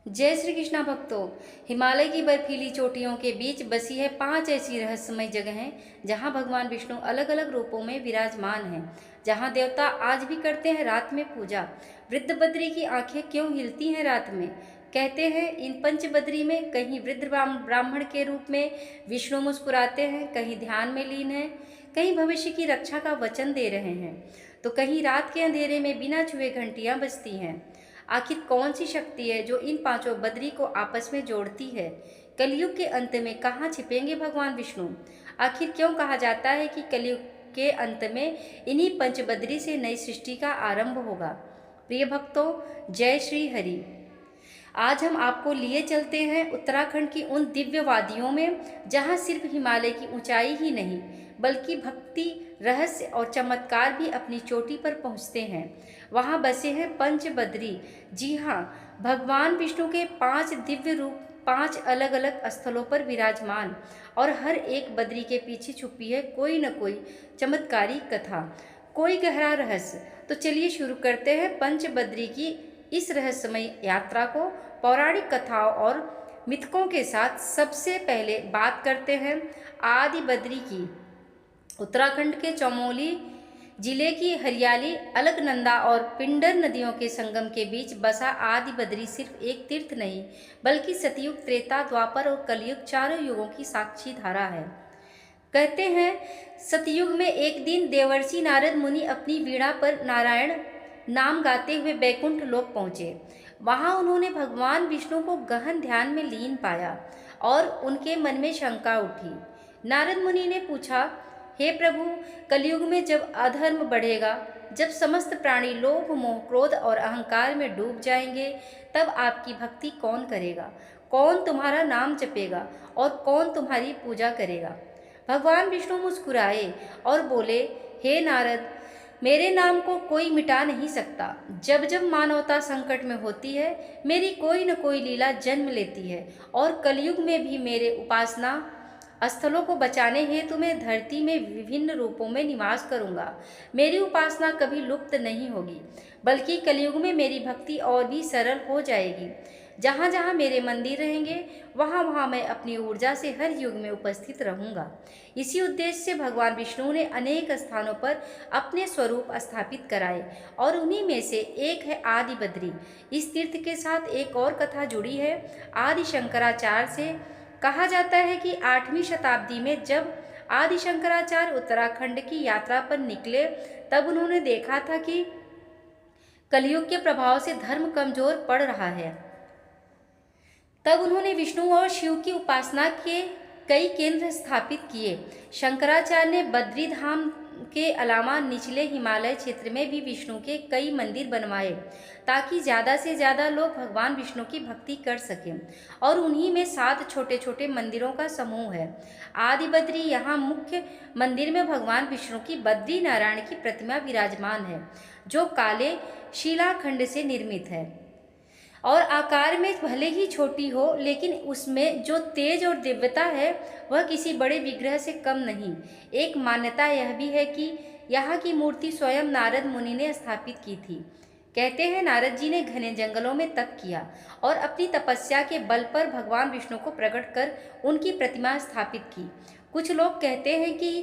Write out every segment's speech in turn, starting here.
जय श्री कृष्णा भक्तों। हिमालय की बर्फीली चोटियों के बीच बसी है 5 ऐसी रहस्यमय जगहें जहां भगवान विष्णु अलग अलग रूपों में विराजमान हैं, जहां देवता आज भी करते हैं रात में पूजा। वृद्ध बद्री की आंखें क्यों हिलती हैं रात में? कहते हैं इन पंच बद्री में कहीं वृद्ध ब्राह्मण के रूप में विष्णु मुस्कुराते हैं, कहीं ध्यान में लीन है, कहीं भविष्य की रक्षा का वचन दे रहे हैं, तो कहीं रात के अंधेरे में बिना छुए घंटियां बजती हैं। आखिर कौन सी शक्ति है जो इन पांचों बद्री को आपस में जोड़ती है? कलयुग के अंत में कहाँ छिपेंगे भगवान विष्णु? आखिर क्यों कहा जाता है कि कलयुग के अंत में इन्हीं पंचबद्री से नई सृष्टि का आरंभ होगा? प्रिय भक्तों, जय श्री हरि। आज हम आपको लिए चलते हैं उत्तराखंड की उन दिव्य वादियों में जहां सिर्फ हिमालय की ऊंचाई ही नहीं बल्कि भक्ति, रहस्य और चमत्कार भी अपनी चोटी पर पहुंचते हैं। वहां बसे हैं पंच बद्री। जी हाँ, भगवान विष्णु के 5 दिव्य रूप 5 अलग अलग स्थलों पर विराजमान, और हर एक बद्री के पीछे छुपी है कोई न कोई चमत्कारी कथा, कोई गहरा रहस्य। तो चलिए शुरू करते हैं पंच बद्री की इस रहस्यमय यात्रा को पौराणिक कथाओं और मिथकों के साथ। सबसे पहले बात करते हैं आदि बद्री की। उत्तराखंड के चमोली जिले की हरियाली अलकनंदा और पिंडर नदियों के संगम के बीच बसा आदि बद्री सिर्फ एक तीर्थ नहीं बल्कि सतयुग, त्रेता, द्वापर और कलयुग चारों युगों की साक्षी धारा है। कहते हैं सतयुग में एक दिन देवर्षि नारद मुनि अपनी वीणा पर नारायण नाम गाते हुए बैकुंठ लोक पहुँचे। वहाँ उन्होंने भगवान विष्णु को गहन ध्यान में लीन पाया और उनके मन में शंका उठी। नारद मुनि ने पूछा, हे प्रभु, कलयुग में जब अधर्म बढ़ेगा, जब समस्त प्राणी लोभ, मोह, क्रोध और अहंकार में डूब जाएंगे, तब आपकी भक्ति कौन करेगा? कौन तुम्हारा नाम जपेगा और कौन तुम्हारी पूजा करेगा? भगवान विष्णु मुस्कुराए और बोले, हे नारद, मेरे नाम को कोई मिटा नहीं सकता। जब जब मानवता संकट में होती है, मेरी कोई न कोई लीला जन्म लेती है, और कलयुग में भी मेरे उपासना स्थलों को बचाने हेतु मैं धरती में विभिन्न रूपों में निवास करूंगा। मेरी उपासना कभी लुप्त नहीं होगी, बल्कि कलयुग में मेरी भक्ति और भी सरल हो जाएगी। जहाँ जहाँ मेरे मंदिर रहेंगे, वहाँ वहाँ मैं अपनी ऊर्जा से हर युग में उपस्थित रहूँगा। इसी उद्देश्य से भगवान विष्णु ने अनेक स्थानों पर अपने स्वरूप स्थापित कराए, और उन्हीं में से एक है आदि बद्री। इस तीर्थ के साथ एक और कथा जुड़ी है आदि शंकराचार्य से। कहा जाता है कि 8वीं शताब्दी में जब आदि शंकराचार्य उत्तराखंड की यात्रा पर निकले, तब उन्होंने देखा था कि कलयुग के प्रभाव से धर्म कमजोर पड़ रहा है। तब उन्होंने विष्णु और शिव की उपासना के कई केंद्र स्थापित किए। शंकराचार्य ने बद्री धाम के अलावा निचले हिमालय क्षेत्र में भी विष्णु के कई मंदिर बनवाए, ताकि ज़्यादा से ज़्यादा लोग भगवान विष्णु की भक्ति कर सकें। और उन्हीं में 7 छोटे छोटे मंदिरों का समूह है। आदि बद्री, यहाँ मुख्य मंदिर में भगवान विष्णु की बद्री नारायण की प्रतिमा विराजमान है, जो काले शिलाखंड से निर्मित है और आकार में भले ही छोटी हो, लेकिन उसमें जो तेज और दिव्यता है वह किसी बड़े विग्रह से कम नहीं। एक मान्यता यह भी है कि यहाँ की मूर्ति स्वयं नारद मुनि ने स्थापित की थी। कहते हैं नारद जी ने घने जंगलों में तप किया और अपनी तपस्या के बल पर भगवान विष्णु को प्रकट कर उनकी प्रतिमा स्थापित की। कुछ लोग कहते हैं कि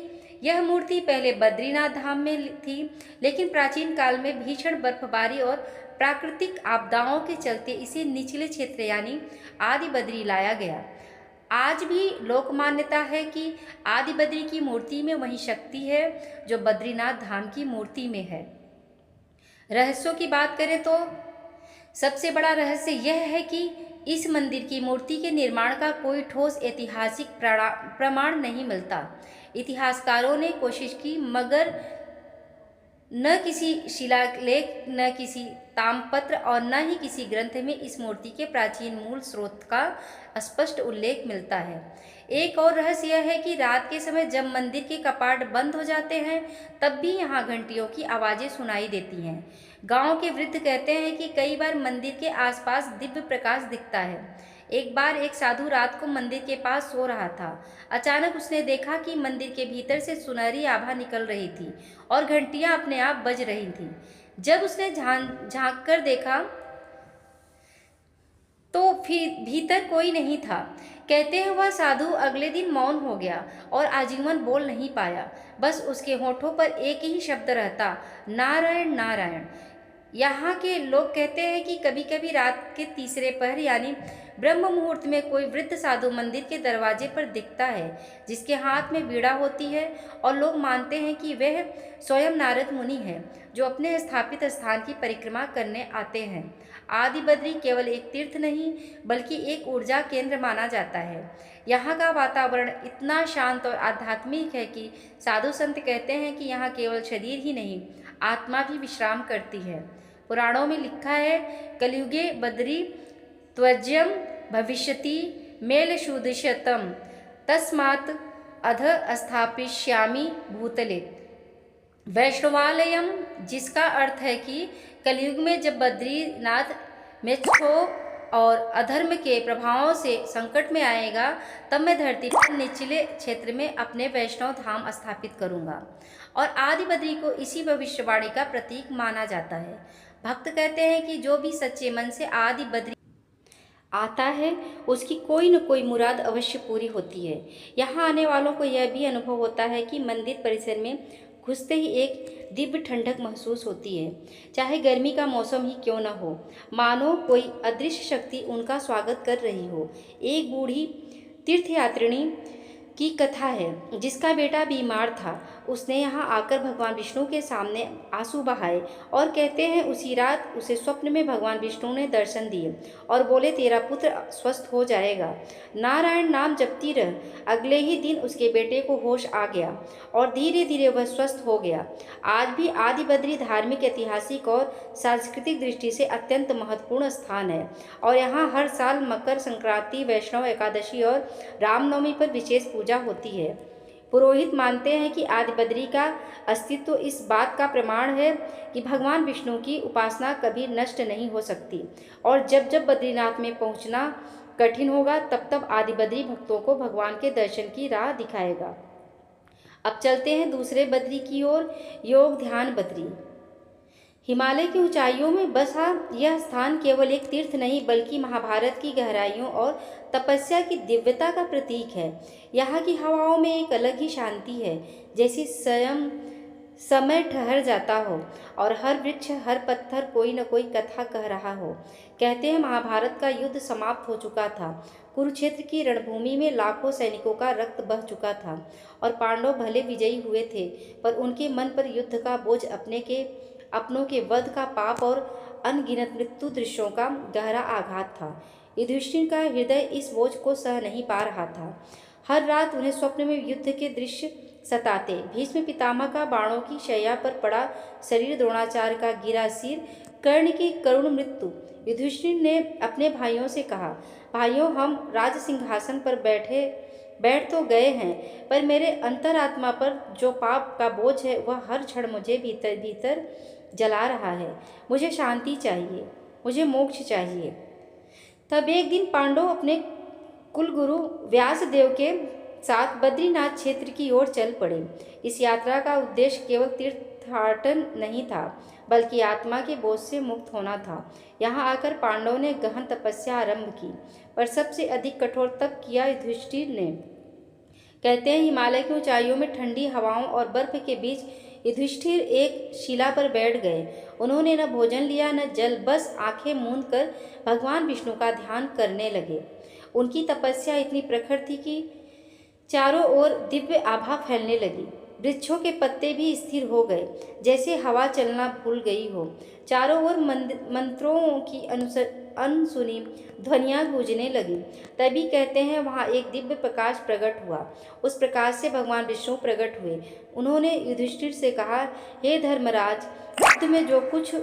यह मूर्ति पहले बद्रीनाथ धाम में थी, लेकिन प्राचीन काल में भीषण बर्फबारी और प्राकृतिक आपदाओं के चलते इसे निचले क्षेत्र यानी आदि बद्री लाया गया। आज भी लोक मान्यता है कि आदि बद्री की मूर्ति में वही शक्ति है जो बद्रीनाथ धाम की मूर्ति में है। रहस्यों की बात करें तो सबसे बड़ा रहस्य यह है कि इस मंदिर की मूर्ति के निर्माण का कोई ठोस ऐतिहासिक प्रमाण नहीं मिलता। इतिहासकारों ने कोशिश की, मगर न किसी शिलालेख, न किसी ताम्रपत्र और न ही किसी ग्रंथ में इस मूर्ति के प्राचीन मूल स्रोत का स्पष्ट उल्लेख मिलता है। एक और रहस्य यह है कि रात के समय जब मंदिर के कपाट बंद हो जाते हैं, तब भी यहाँ घंटियों की आवाज़ें सुनाई देती हैं। गांव के वृद्ध कहते हैं कि कई बार मंदिर के आसपास दिव्य प्रकाश दिखता है। एक बार एक साधु रात को मंदिर के पास सो रहा था। अचानक उसने देखा कि मंदिर के भीतर से सुनहरी आभा निकल रही थी और घंटियां अपने आप बज रही थीं। जब उसने झांक कर देखा तो भीतर कोई नहीं था। कहते हैं वह साधु अगले दिन मौन हो गया और आजीवन बोल नहीं पाया। बस उसके होठों पर एक ही शब्द रहता, नारायण नारायण। यहाँ के लोग कहते हैं कि कभी कभी रात के तीसरे पहर यानी ब्रह्म मुहूर्त में कोई वृद्ध साधु मंदिर के दरवाजे पर दिखता है, जिसके हाथ में बीड़ा होती है, और लोग मानते हैं कि वह स्वयं नारद मुनि है, जो अपने स्थापित स्थान की परिक्रमा करने आते हैं। आदि बद्री केवल एक तीर्थ नहीं बल्कि एक ऊर्जा केंद्र माना जाता है। यहाँ का वातावरण इतना शांत और आध्यात्मिक है कि साधु संत कहते हैं कि यहाँ केवल शरीर ही नहीं, आत्मा भी विश्राम करती है। पुराणों में लिखा है, कलियुगे बद्री त्वज्यम भविष्यति मेलशूदिशतम तस्मात् अध स्थापिष्यामि भूतले। वैष्णवालयम, जिसका अर्थ है कि कलयुग में जब बद्रीनाथ में क्षोभ और अधर्म के प्रभावों से संकट में आएगा, तब मैं धरती पर निचले क्षेत्र में अपने वैष्णव धाम स्थापित करूंगा। और आदि बद्री को इसी भविष्यवाणी का प्रतीक माना जाता है। भक्त कहते हैं कि जो भी सच्चे मन से आदि बद्री आता है, उसकी कोई न कोई मुराद अवश्य पूरी होती है। यहाँ आने वालों को यह भी अनुभव होता है कि मंदिर परिसर में घुसते ही एक दिव्य ठंडक महसूस होती है, चाहे गर्मी का मौसम ही क्यों न हो। मानो कोई अदृश्य शक्ति उनका स्वागत कर रही हो। एक बूढ़ी तीर्थयात्रिणी की कथा है, जिसका बेटा बीमार था। उसने यहाँ आकर भगवान विष्णु के सामने आंसू बहाए और कहते हैं उसी रात उसे स्वप्न में भगवान विष्णु ने दर्शन दिए और बोले, तेरा पुत्र स्वस्थ हो जाएगा, नारायण नाम जपती रह। अगले ही दिन उसके बेटे को होश आ गया और धीरे धीरे वह स्वस्थ हो गया। आज भी आदि बद्री धार्मिक, ऐतिहासिक और सांस्कृतिक दृष्टि से अत्यंत महत्वपूर्ण स्थान है और यहाँ हर साल मकर संक्रांति, वैष्णव एकादशी और रामनवमी पर विशेष पूजा होती है। पुरोहित मानते हैं कि आदि बद्री का अस्तित्व इस बात का प्रमाण है कि भगवान विष्णु की उपासना कभी नष्ट नहीं हो सकती, और जब जब बद्रीनाथ में पहुंचना कठिन होगा, तब तब आदि बद्री भक्तों को भगवान के दर्शन की राह दिखाएगा। अब चलते हैं दूसरे बद्री की ओर, योग ध्यान बद्री। हिमालय की ऊंचाइयों में बसा यह स्थान केवल एक तीर्थ नहीं बल्कि महाभारत की गहराइयों और तपस्या की दिव्यता का प्रतीक है। यहाँ की हवाओं में एक अलग ही शांति है, जैसे स्वयं समय ठहर जाता हो और हर वृक्ष, हर पत्थर कोई न कोई कथा कह रहा हो। कहते हैं महाभारत का युद्ध समाप्त हो चुका था। कुरुक्षेत्र की रणभूमि में लाखों सैनिकों का रक्त बह चुका था और पांडव भले विजयी हुए थे, पर उनके मन पर युद्ध का बोझ, अपनों के वध का पाप और अनगिनत मृत्यु दृश्यों का गहरा आघात था। युधिष्ठिर का हृदय इस बोझ को सह नहीं पा रहा था। हर रात उन्हें स्वप्न में युद्ध के दृश्य सताते। भीष्म पितामह का बाणों की शैया पर पड़ा शरीर, द्रोणाचार्य का गिरा सिर, कर्ण की करुण मृत्यु। युधिष्ठिर ने अपने भाइयों से कहा, भाइयों, हम राज सिंहासन पर बैठ तो गए हैं, पर मेरे अंतरात्मा पर जो पाप का बोझ है वह हर क्षण मुझे भीतर भीतर जला रहा है। मुझे शांति चाहिए, मुझे मोक्ष चाहिए। तब एक दिन पांडव अपने कुलगुरु व्यासदेव के साथ बद्रीनाथ क्षेत्र की ओर चल पड़े। इस यात्रा का उद्देश्य केवल तीर्थाटन नहीं था, बल्कि आत्मा के बोझ से मुक्त होना था। यहाँ आकर पांडवों ने गहन तपस्या आरंभ की, पर सबसे अधिक कठोर तप किया युधिष्ठिर ने। कहते हैं हिमालय की ऊंचाइयों में ठंडी हवाओं और बर्फ के बीच युधिष्ठिर एक शिला पर बैठ गए। उन्होंने न भोजन लिया न जल, बस आंखें मूंद कर भगवान विष्णु का ध्यान करने लगे। उनकी तपस्या इतनी प्रखर थी कि चारों ओर दिव्य आभा फैलने लगी। वृक्षों के पत्ते भी स्थिर हो गए, जैसे हवा चलना भूल गई हो। चारों ओर मंत्रों की अनसुनी ध्वनियाँ गूंजने लगी। तभी कहते हैं वहाँ एक दिव्य प्रकाश प्रकट हुआ। उस प्रकाश से भगवान विष्णु प्रकट हुए। उन्होंने युधिष्ठिर से कहा, हे धर्मराज, युद्ध में जो कुछ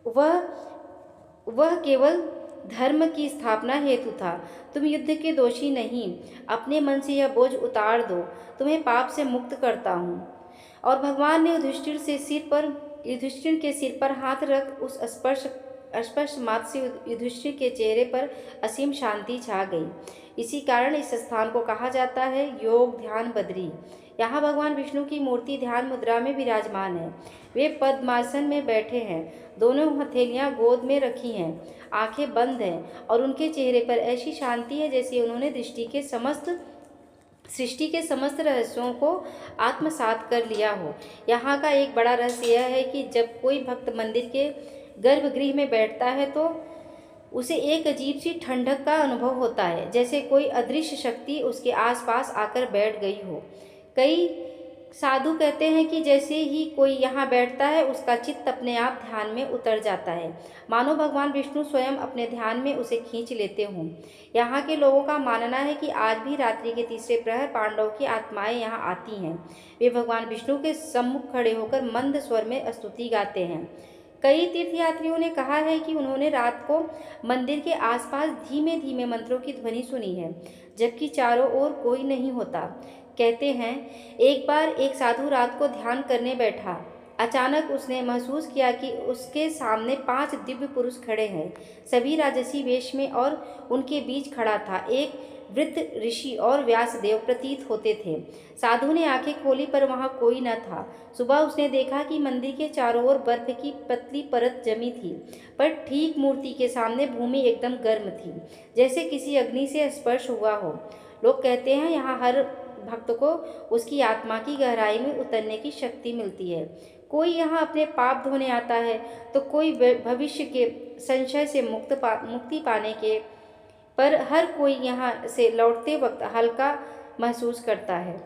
वह केवल धर्म की स्थापना हेतु था। तुम युद्ध के दोषी नहीं। अपने मन से यह बोझ उतार दो, तुम्हें पाप से मुक्त करता हूँ। और भगवान ने युधिष्ठिर के सिर पर हाथ रख उस स्पर्श स्पष्ट मात्र से युधिष्ठिर के चेहरे पर असीम शांति छा गई। इसी कारण इस स्थान को कहा जाता है योग ध्यान बद्री। यहाँ भगवान विष्णु की मूर्ति ध्यान मुद्रा में विराजमान है। वे पद्मासन में बैठे हैं, दोनों हथेलियां गोद में रखी हैं, आंखें बंद हैं और उनके चेहरे पर ऐसी शांति है जैसे उन्होंने सृष्टि के समस्त रहस्यों को आत्मसात कर लिया हो। यहाँ का एक बड़ा रहस्य यह है कि जब कोई भक्त मंदिर के गर्भगृह में बैठता है तो उसे एक अजीब सी ठंडक का अनुभव होता है, जैसे कोई अदृश्य शक्ति उसके आसपास आकर बैठ गई हो। कई साधु कहते हैं कि जैसे ही कोई यहाँ बैठता है उसका चित्त अपने आप ध्यान में उतर जाता है, मानो भगवान विष्णु स्वयं अपने ध्यान में उसे खींच लेते हों। यहाँ के लोगों का मानना है कि आज भी रात्रि के तीसरे प्रहर पांडवों की आत्माएं यहाँ आती हैं। वे भगवान विष्णु के सम्मुख खड़े होकर मंद स्वर में स्तुति गाते हैं। कई तीर्थयात्रियों ने कहा है कि उन्होंने रात को मंदिर के आसपास धीमे धीमे मंत्रों की ध्वनि सुनी है, जबकि चारों ओर कोई नहीं होता। कहते हैं एक बार एक साधु रात को ध्यान करने बैठा। अचानक उसने महसूस किया कि उसके सामने 5 दिव्य पुरुष खड़े हैं, सभी राजसी वेश में, और उनके बीच खड़ा था एक वृद्ध ऋषि और व्यासदेव प्रतीत होते थे। साधु ने आंखें खोली पर वहां कोई न था। सुबह उसने देखा कि मंदिर के चारों ओर बर्फ की पतली परत जमी थी, पर ठीक मूर्ति के सामने भूमि एकदम गर्म थी, जैसे किसी अग्नि से स्पर्श हुआ हो। लोग कहते हैं यहाँ हर भक्त को उसकी आत्मा की गहराई में उतरने की शक्ति मिलती है। कोई यहाँ अपने पाप धोने आता है तो कोई भविष्य के संशय से मुक्ति पाने के, पर हर कोई यहाँ से लौटते वक्त हल्का महसूस करता है,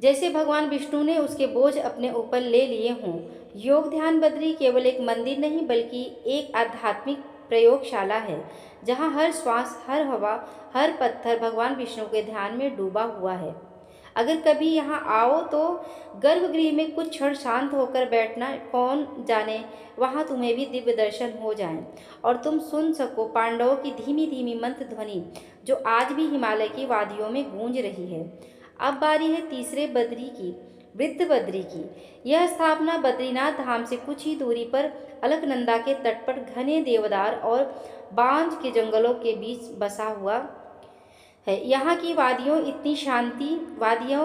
जैसे भगवान विष्णु ने उसके बोझ अपने ऊपर ले लिए हों। योग ध्यान बद्री केवल एक मंदिर नहीं बल्कि एक आध्यात्मिक प्रयोगशाला है, जहाँ हर श्वास, हर हवा, हर पत्थर भगवान विष्णु के ध्यान में डूबा हुआ है। अगर कभी यहाँ आओ तो गर्भगृह में कुछ क्षण शांत होकर बैठना, कौन जाने वहाँ तुम्हें भी दिव्य दर्शन हो जाएं और तुम सुन सको पांडवों की धीमी धीमी मंत्र ध्वनि जो आज भी हिमालय की वादियों में गूंज रही है। अब बारी है तीसरे बद्री की, वृद्ध बद्री की। यह स्थापना बद्रीनाथ धाम से कुछ ही दूरी पर अलकनंदा के तट पर घने देवदार और बांज के जंगलों के बीच बसा हुआ है। यहाँ की वादियों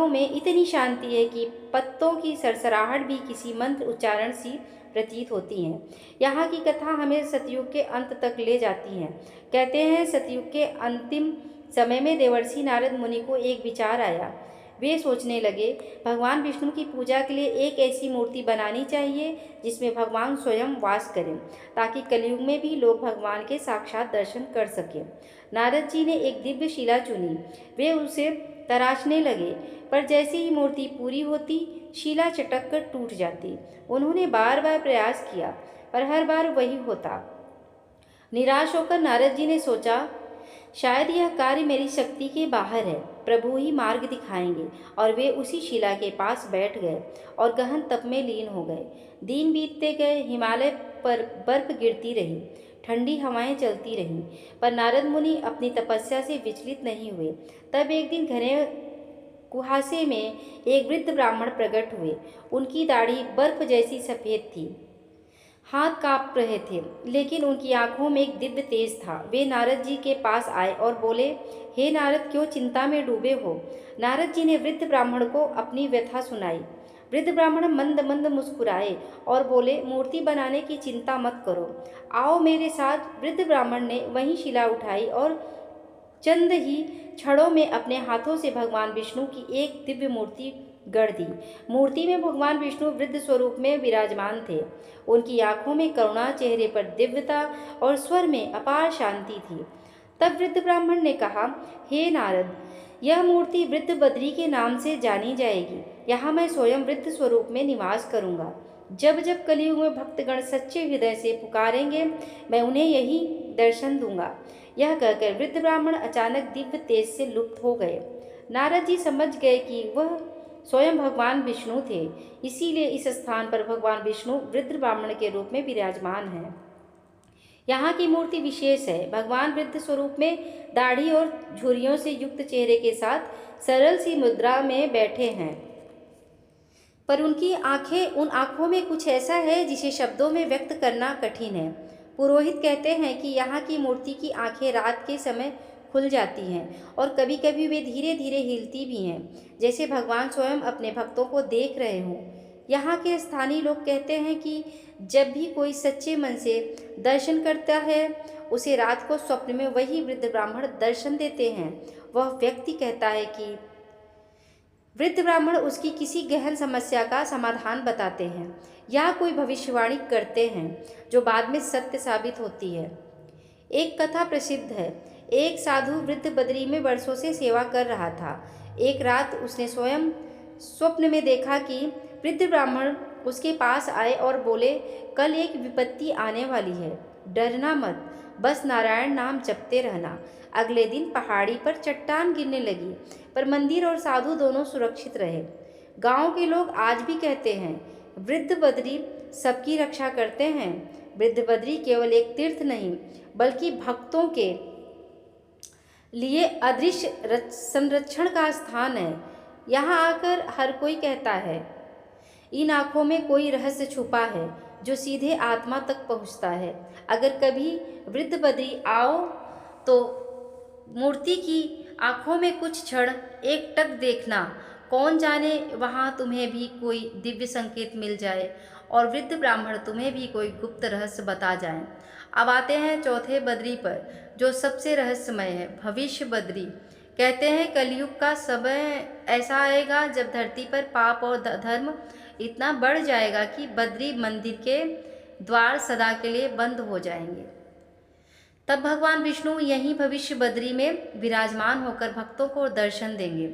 में इतनी शांति है कि पत्तों की सरसराहट भी किसी मंत्र उच्चारण सी प्रतीत होती हैं। यहाँ की कथा हमें सतयुग के अंत तक ले जाती है। कहते हैं सतयुग के अंतिम समय में देवर्षि नारद मुनि को एक विचार आया। वे सोचने लगे भगवान विष्णु की पूजा के लिए एक ऐसी मूर्ति बनानी चाहिए जिसमें भगवान स्वयं वास करें, ताकि कलयुग में भी लोग भगवान के साक्षात दर्शन कर सकें। नारद जी ने एक दिव्य शिला चुनी। वे उसे तराशने लगे, पर जैसे ही मूर्ति पूरी होती शिला चटक कर टूट जाती। उन्होंने बार बार प्रयास किया, पर हर बार वही होता। निराश होकर नारद जी ने सोचा शायद यह कार्य मेरी शक्ति के बाहर है, प्रभु ही मार्ग दिखाएंगे। और वे उसी शिला के पास बैठ गए और गहन तप में लीन हो गए। दिन बीतते गए, हिमालय पर बर्फ गिरती रही, ठंडी हवाएं चलती रहीं, पर नारद मुनि अपनी तपस्या से विचलित नहीं हुए। तब एक दिन घने कुहासे में एक वृद्ध ब्राह्मण प्रकट हुए। उनकी दाढ़ी बर्फ जैसी सफ़ेद थी, हाथ काँप रहे थे, लेकिन उनकी आंखों में एक दिव्य तेज था। वे नारद जी के पास आए और बोले, हे नारद, क्यों चिंता में डूबे हो? नारद जी ने वृद्ध ब्राह्मण को अपनी व्यथा सुनाई। वृद्ध ब्राह्मण मंद मंद मुस्कुराए और बोले, मूर्ति बनाने की चिंता मत करो, आओ मेरे साथ। वृद्ध ब्राह्मण ने वहीं शिला उठाई और चंद ही क्षणों में अपने हाथों से भगवान विष्णु की एक दिव्य मूर्ति गढ़ दी। मूर्ति में भगवान विष्णु वृद्ध स्वरूप में विराजमान थे। उनकी आंखों में करुणा, चेहरे पर दिव्यता और स्वर में अपार शांति थी। तब वृद्ध ब्राह्मण ने कहा, हे नारद, यह मूर्ति वृद्ध बद्री के नाम से जानी जाएगी। यहाँ मैं स्वयं वृद्ध स्वरूप में निवास करूँगा। जब जब कलयुग में भक्तगण सच्चे हृदय से पुकारेंगे, मैं उन्हें यही दर्शन दूंगा। यह कहकर वृद्ध ब्राह्मण अचानक दिव्य तेज से लुप्त हो गए। नारद जी समझ गए कि वह स्वयं भगवान विष्णु थे, इसीलिए इस स्थान पर भगवान विष्णु वृद्ध ब्राह्मण के रूप में विराजमान हैं। यहाँ की मूर्ति विशेष है। भगवान वृद्ध स्वरूप में दाढ़ी और झुर्रियों से युक्त चेहरे के साथ सरल सी मुद्रा में बैठे हैं। पर उन आँखों में कुछ ऐसा है जिसे शब्दों में व्यक्त करना कठिन है। पुरोहित कहते हैं कि यहाँ की मूर्ति की आंखें रात के समय खुल जाती हैं और कभी-कभी वे धीरे-धीरे हिलती भी हैं, जैसे भगवान स्वयं अपने भक्तों को देख रहे हों। यहाँ के स्थानीय लोग कहते हैं कि जब भी कोई सच्चे मन से दर्शन करता है, उसे रात को स्वप्न में वही वृद्ध ब्राह्मण दर्शन देते हैं। वह व्यक्ति कहता है कि वृद्ध ब्राह्मण उसकी किसी गहन समस्या का समाधान बताते हैं या कोई भविष्यवाणी करते हैं जो बाद में सत्य साबित होती है। एक कथा प्रसिद्ध है। एक साधु वृद्ध बद्री में वर्षों से सेवा कर रहा था। एक रात उसने स्वयं स्वप्न में देखा कि वृद्ध ब्राह्मण उसके पास आए और बोले, कल एक विपत्ति आने वाली है, डरना मत, बस नारायण नाम जपते रहना। अगले दिन पहाड़ी पर चट्टान गिरने लगी, पर मंदिर और साधु दोनों सुरक्षित रहे। गांव के लोग आज भी कहते हैं, वृद्ध बद्री सबकी रक्षा करते हैं। वृद्ध बद्री केवल एक तीर्थ नहीं, बल्कि भक्तों के लिए अदृश्य संरक्षण का स्थान है। यहाँ आकर हर कोई कहता है, इन आँखों में कोई रहस्य छुपा है जो सीधे आत्मा तक पहुँचता है। अगर कभी वृद्ध बद्री आओ तो मूर्ति की आँखों में कुछ क्षण एकटक देखना, कौन जाने वहाँ तुम्हें भी कोई दिव्य संकेत मिल जाए और वृद्ध ब्राह्मण तुम्हें भी कोई गुप्त रहस्य बता जाए। अब आते हैं चौथे बद्री पर, जो सबसे रहस्यमय है, भविष्य बद्री। कहते हैं कलयुग का समय ऐसा आएगा जब धरती पर पाप और धर्म इतना बढ़ जाएगा कि बद्री मंदिर के द्वार सदा के लिए बंद हो जाएंगे। तब भगवान विष्णु यहीं भविष्य बद्री में विराजमान होकर भक्तों को दर्शन देंगे।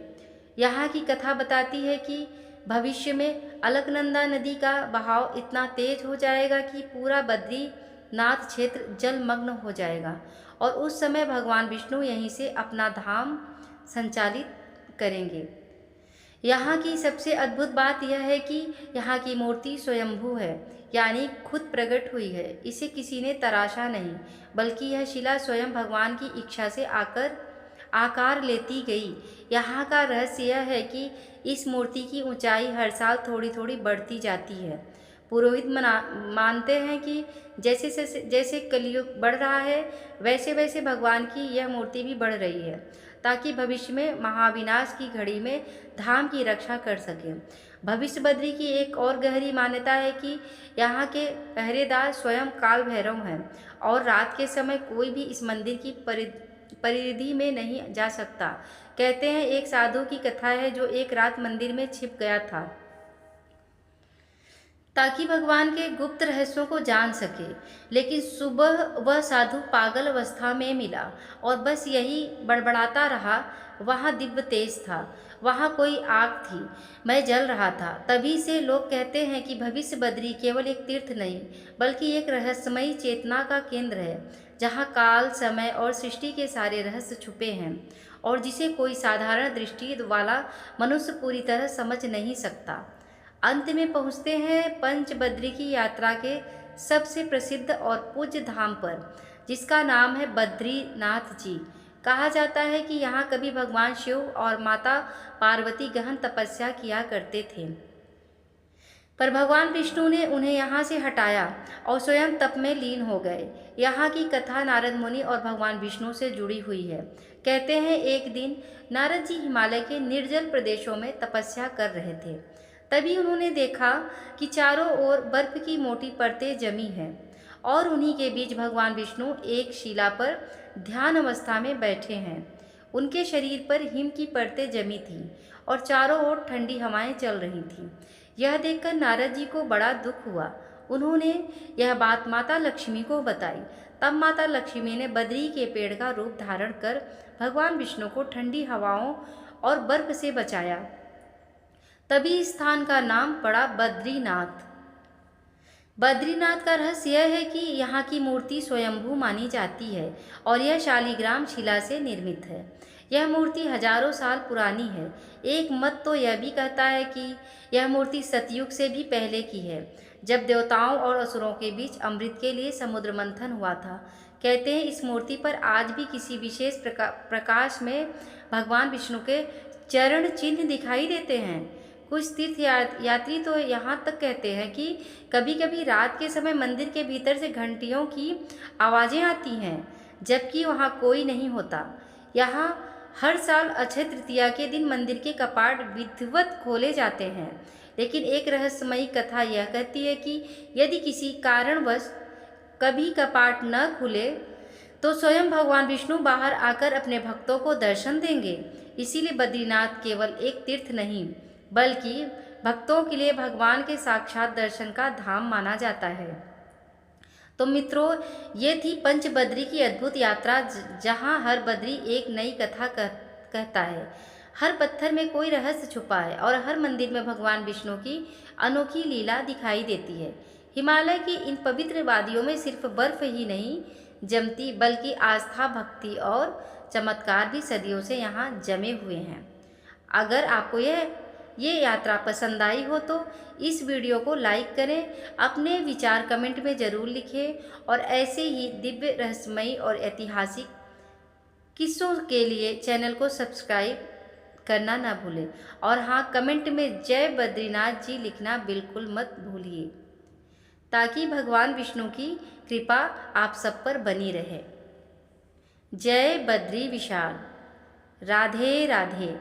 यहाँ की कथा बताती है कि भविष्य में अलकनंदा नदी का बहाव इतना तेज हो जाएगा कि पूरा बद्रीनाथ क्षेत्र जलमग्न हो जाएगा और उस समय भगवान विष्णु यहीं से अपना धाम संचालित करेंगे। यहाँ की सबसे अद्भुत बात यह है कि यहाँ की मूर्ति स्वयंभू है, यानी खुद प्रकट हुई है। इसे किसी ने तराशा नहीं, बल्कि यह शिला स्वयं भगवान की इच्छा से आकार लेती गई। यहाँ का रहस्य यह है कि इस मूर्ति की ऊंचाई हर साल थोड़ी थोड़ी बढ़ती जाती है। पुरोहित मानते हैं कि जैसे जैसे कलयुग बढ़ रहा है, वैसे वैसे भगवान की यह मूर्ति भी बढ़ रही है, ताकि भविष्य में महाविनाश की घड़ी में धाम की रक्षा कर सके। भविष्य बद्री की एक और गहरी मान्यता है कि यहाँ के पहरेदार स्वयं काल भैरव हैं और रात के समय कोई भी इस मंदिर की परिधि में नहीं जा सकता। कहते हैं एक साधु की कथा है जो एक रात मंदिर में छिप गया था ताकि भगवान के गुप्त रहस्यों को जान सके, लेकिन सुबह वह साधु पागल अवस्था में मिला और बस यही बड़बड़ाता रहा, वहाँ दिव्य तेज था, वहाँ कोई आग थी, मैं जल रहा था। तभी से लोग कहते हैं कि भविष्य बद्री केवल एक तीर्थ नहीं, बल्कि एक रहस्यमयी चेतना का केंद्र है, जहाँ काल, समय और सृष्टि के सारे रहस्य छुपे हैं और जिसे कोई साधारण दृष्टि वाला मनुष्य पूरी तरह समझ नहीं सकता। अंत में पहुँचते हैं पंच बद्री की यात्रा के सबसे प्रसिद्ध और पूज्य धाम पर, जिसका नाम है बद्रीनाथ जी। कहा जाता है कि यहाँ कभी भगवान शिव और माता पार्वती गहन तपस्या किया करते थे, पर भगवान विष्णु ने उन्हें यहाँ से हटाया और स्वयं तप में लीन हो गए। यहाँ की कथा नारद मुनि और भगवान विष्णु से जुड़ी हुई है। कहते हैं एक दिन नारद जी हिमालय के निर्जल प्रदेशों में तपस्या कर रहे थे। तभी उन्होंने देखा कि चारों ओर बर्फ की मोटी परतें जमी हैं और उन्हीं के बीच भगवान विष्णु एक शिला पर ध्यान अवस्था में बैठे हैं। उनके शरीर पर हिम की परतें जमी थीं और चारों ओर ठंडी हवाएं चल रही थीं। यह देखकर नारद जी को बड़ा दुख हुआ। उन्होंने यह बात माता लक्ष्मी को बताई। तब माता लक्ष्मी ने बद्री के पेड़ का रूप धारण कर भगवान विष्णु को ठंडी हवाओं और बर्फ से बचाया। तभी इस स्थान का नाम पड़ा बद्रीनाथ। बद्रीनाथ का रहस्य यह है कि यहाँ की मूर्ति स्वयंभू मानी जाती है और यह शालिग्राम शिला से निर्मित है। यह मूर्ति हजारों साल पुरानी है। एक मत तो यह भी कहता है कि यह मूर्ति सतयुग से भी पहले की है, जब देवताओं और असुरों के बीच अमृत के लिए समुद्र मंथन हुआ था। कहते हैं इस मूर्ति पर आज भी किसी विशेष प्रकाश में भगवान विष्णु के चरण चिन्ह दिखाई देते हैं। कुछ तीर्थ यात्री तो यहाँ तक कहते हैं कि कभी कभी रात के समय मंदिर के भीतर से घंटियों की आवाज़ें आती हैं, जबकि वहाँ कोई नहीं होता। यहाँ हर साल अक्षय तृतीया के दिन मंदिर के कपाट विधिवत खोले जाते हैं, लेकिन एक रहस्यमयी कथा यह कहती है कि यदि किसी कारणवश कभी कपाट न खुले तो स्वयं भगवान विष्णु बाहर आकर अपने भक्तों को दर्शन देंगे। इसीलिए बद्रीनाथ केवल एक तीर्थ नहीं, बल्कि भक्तों के लिए भगवान के साक्षात दर्शन का धाम माना जाता है। तो मित्रों, ये थी पंच बद्री की अद्भुत यात्रा, जहाँ हर बद्री एक नई कथा कहता है। हर पत्थर में कोई रहस्य छुपा है और हर मंदिर में भगवान विष्णु की अनोखी लीला दिखाई देती है। हिमालय की इन पवित्र वादियों में सिर्फ बर्फ ही नहीं जमती, बल्कि आस्था, भक्ति और चमत्कार भी सदियों से यहाँ जमे हुए हैं। अगर आपको ये यात्रा पसंद आई हो तो इस वीडियो को लाइक करें, अपने विचार कमेंट में ज़रूर लिखें और ऐसे ही दिव्य, रहस्यमयी और ऐतिहासिक किस्सों के लिए चैनल को सब्सक्राइब करना ना भूलें। और हाँ, कमेंट में जय बद्रीनाथ जी लिखना बिल्कुल मत भूलिए, ताकि भगवान विष्णु की कृपा आप सब पर बनी रहे। जय बद्री विशाल। राधे राधे।